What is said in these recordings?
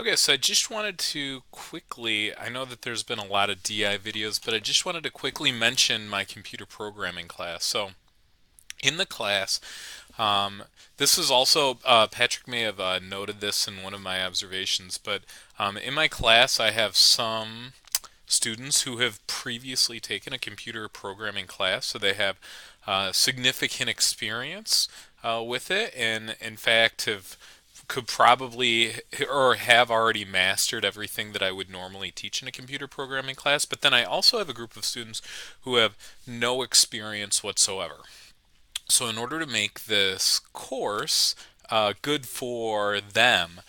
Okay, so I just wanted to quickly, I know that there's been a lot of DI videos, but I just wanted to quickly mention my computer programming class. So in the class, um, this is also, Patrick may have noted this in one of my observations, but in my class I have some students who have previously taken a computer programming class, so they have significant experience with it, and in fact have could probably or have already mastered everything that I would normally teach in a computer programming class. But then I also have a group of students who have no experience whatsoever. So in order to make this course good for them,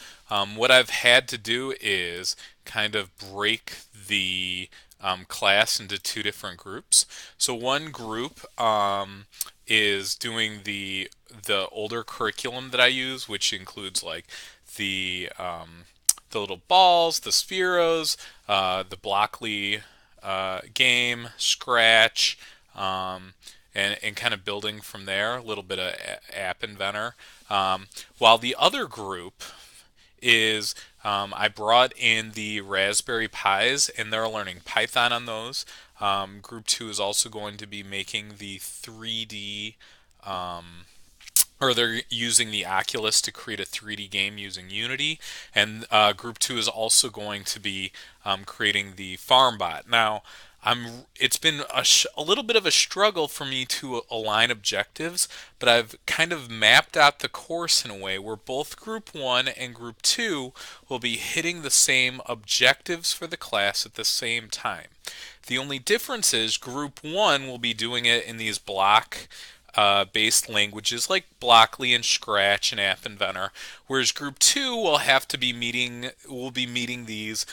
what I've had to do is kind of break the class into two different groups. So one group is doing the older curriculum that I use, which includes like the little balls, the spheros, the Blockly game, Scratch, and kind of building from there, a little bit of App Inventor. While the other group is I brought in the Raspberry Pis, and they're learning Python on those. Group 2 is also going to be making the 3D, or they're using the Oculus to create a 3D game using Unity. And Group 2 is also going to be creating the FarmBot. Now, it's been a little bit of a struggle for me to align objectives, but I've kind of mapped out the course in a way where both Group 1 and Group 2 will be hitting the same objectives for the class at the same time. The only difference is Group 1 will be doing it in these block based languages like Blockly and Scratch and App Inventor, whereas Group 2 will be meeting these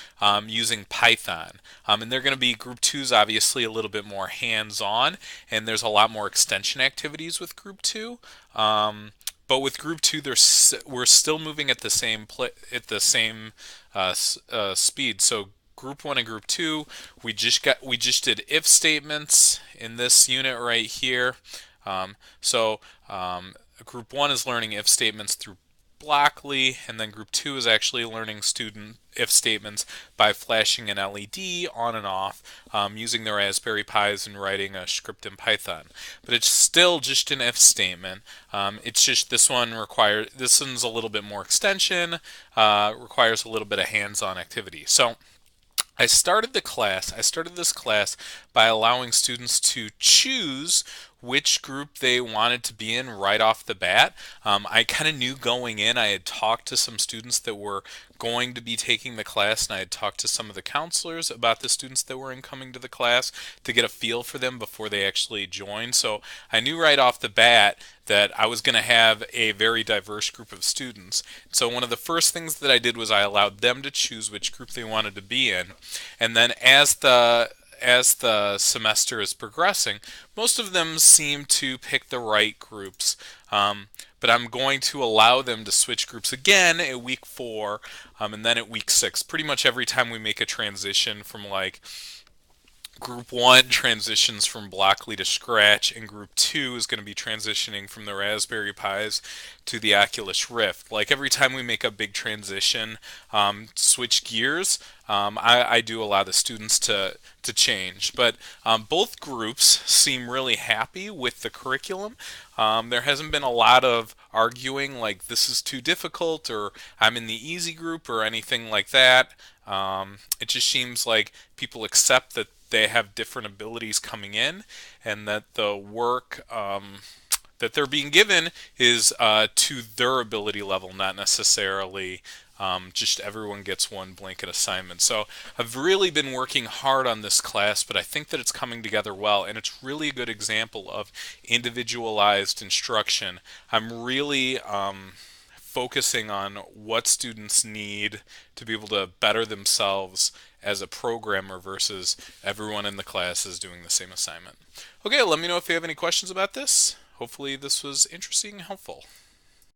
using Python. And they're going to be Group 2's obviously a little bit more hands-on, and there's a lot more extension activities with Group 2. But with Group 2, we're still moving at the same speed. So Group 1 and Group 2, we just did if statements in this unit right here. So Group 1 is learning if statements through Blockly, and then Group 2 is actually learning student if statements by flashing an LED on and off using the Raspberry Pis and writing a script in Python. But it's still just an if statement. It's just this one's a little bit more extension, requires a little bit of hands-on activity. So I started this class by allowing students to choose which group they wanted to be in right off the bat. I kind of knew going in, I had talked to some students that were going to be taking the class, and I had talked to some of the counselors about the students that were incoming to the class to get a feel for them before they actually joined. So I knew right off the bat that I was going to have a very diverse group of students. So one of the first things that I did was I allowed them to choose which group they wanted to be in. And then as the semester is progressing, most of them seem to pick the right groups. But I'm going to allow them to switch groups again at week 4, and then at week 6. Pretty much every time we make a transition from like Group 1 transitions from Blockly to Scratch, and Group 2 is going to be transitioning from the Raspberry Pis to the Oculus Rift. Like every time we make a big transition, switch gears, I do allow the students to change. But both groups seem really happy with the curriculum. There hasn't been a lot of arguing like this is too difficult or I'm in the easy group or anything like that. It just seems like people accept that they have different abilities coming in, and that the work that they're being given is to their ability level, not necessarily just everyone gets one blanket assignment. So I've really been working hard on this class, but I think that it's coming together well, and it's really a good example of individualized instruction. I'm really focusing on what students need to be able to better themselves as a programmer versus everyone in the class is doing the same assignment. Okay, let me know if you have any questions about this. Hopefully this was interesting and helpful.